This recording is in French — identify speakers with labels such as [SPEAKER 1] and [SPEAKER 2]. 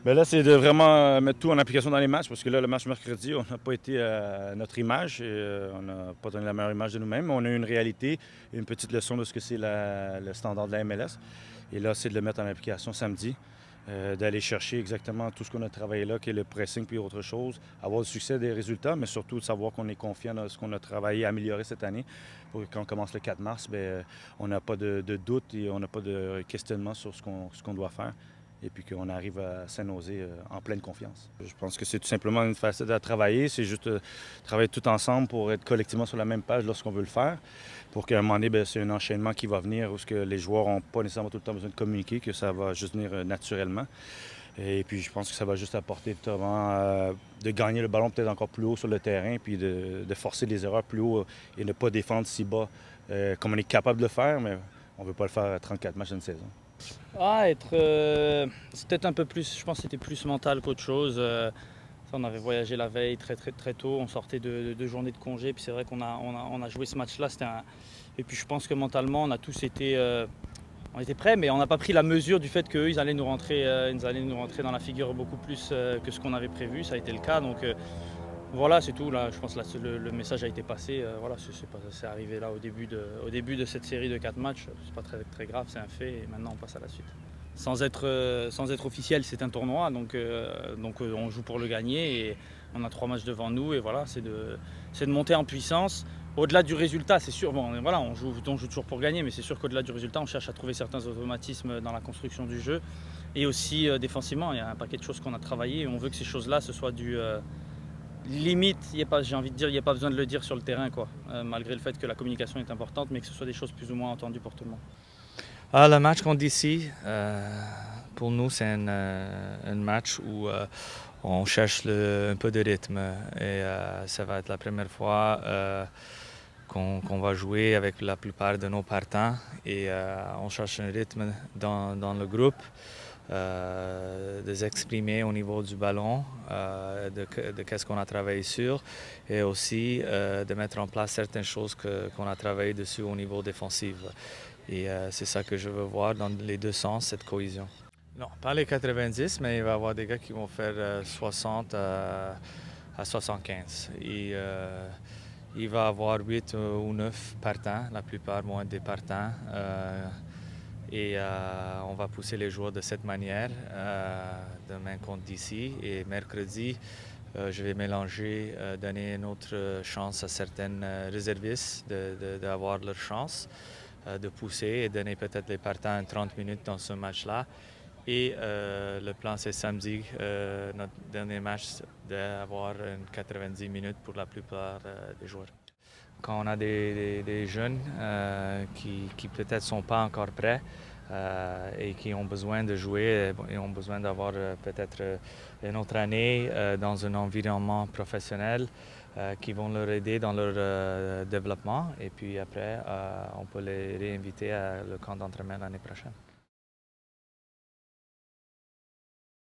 [SPEAKER 1] Ben là, c'est de vraiment mettre tout en application dans les matchs, parce que là, le match mercredi, on n'a pas été à notre image et on n'a pas donné la meilleure image de nous-mêmes. On a eu une réalité, une petite leçon de ce que c'est le standard de la MLS. Et là, c'est de le mettre en application samedi, d'aller chercher exactement tout ce qu'on a travaillé là, qui est le pressing puis autre chose, avoir du succès des résultats, mais surtout de savoir qu'on est confiant dans ce qu'on a travaillé, amélioré cette année, pour que quand on commence le 4 mars, bien, on n'a pas de doute et on n'a pas de questionnement sur ce qu'on doit faire et puis qu'on arrive à Saint-Nosé en pleine confiance. Je pense que c'est tout simplement une facette à travailler, c'est juste travailler tout ensemble pour être collectivement sur la même page lorsqu'on veut le faire, pour qu'à un moment donné, bien, c'est un enchaînement qui va venir où ce que les joueurs n'ont pas nécessairement tout le temps besoin de communiquer, que ça va juste venir naturellement. Et puis je pense que ça va juste apporter de gagner le ballon peut-être encore plus haut sur le terrain, puis de forcer les erreurs plus haut et ne pas défendre si bas comme on est capable de le faire, mais on ne veut pas le faire à 34 matchs d'une saison.
[SPEAKER 2] C'est peut-être un peu plus, je pense que c'était plus mental qu'autre chose. On avait voyagé la veille très tôt, on sortait de 2 journées de congé, puis c'est vrai qu'on a joué ce match-là. Et puis je pense que mentalement, on était prêts, mais on n'a pas pris la mesure du fait qu'eux, ils allaient nous rentrer dans la figure beaucoup plus que ce qu'on avait prévu. Ça a été le cas, donc voilà, c'est tout. Là, je pense que le message a été passé. Voilà, c'est arrivé là au début de cette série de 4 matchs. C'est pas très grave, c'est un fait. Et maintenant, on passe à la suite. Sans être officiel, c'est un tournoi, donc on joue pour le gagner et on a 3 matchs devant nous. Et voilà, c'est de monter en puissance. Au-delà du résultat, c'est sûr. Bon, voilà, on joue toujours pour gagner, mais c'est sûr qu'au-delà du résultat, on cherche à trouver certains automatismes dans la construction du jeu et aussi défensivement. Il y a un paquet de choses qu'on a travaillé et on veut que ces choses-là, ce soit du limite, j'ai envie de dire, il n'y a pas besoin de le dire sur le terrain, quoi. Malgré le fait que la communication est importante, mais que ce soit des choses plus ou moins entendues pour tout le monde.
[SPEAKER 3] Le match contre DC, pour nous, c'est un match où on cherche un peu de rythme et ça va être la première fois qu'on va jouer avec la plupart de nos partants et on cherche un rythme dans le groupe. De s'exprimer au niveau du ballon, de qu'est-ce qu'on a travaillé sur et aussi de mettre en place certaines choses qu'on a travaillé dessus au niveau défensif. Et c'est ça que je veux voir dans les deux sens, cette cohésion. Non, pas les 90, mais il va y avoir des gars qui vont faire 60 à 75. Et il va y avoir 8 ou 9 partants, la plupart vont être des partants. Et on va pousser les joueurs de cette manière demain contre DC. Et mercredi, je vais mélanger, donner une autre chance à certaines réservistes d'avoir leur chance de pousser et donner peut-être les partants 30 minutes dans ce match-là. Et le plan, c'est samedi, notre dernier match, d'avoir 90 minutes pour la plupart des joueurs. Quand on a des jeunes qui peut-être ne sont pas encore prêts et qui ont besoin de jouer et ont besoin d'avoir peut-être une autre année dans un environnement professionnel qui vont leur aider dans leur développement. Et puis après, on peut les réinviter à le camp d'entraînement l'année prochaine.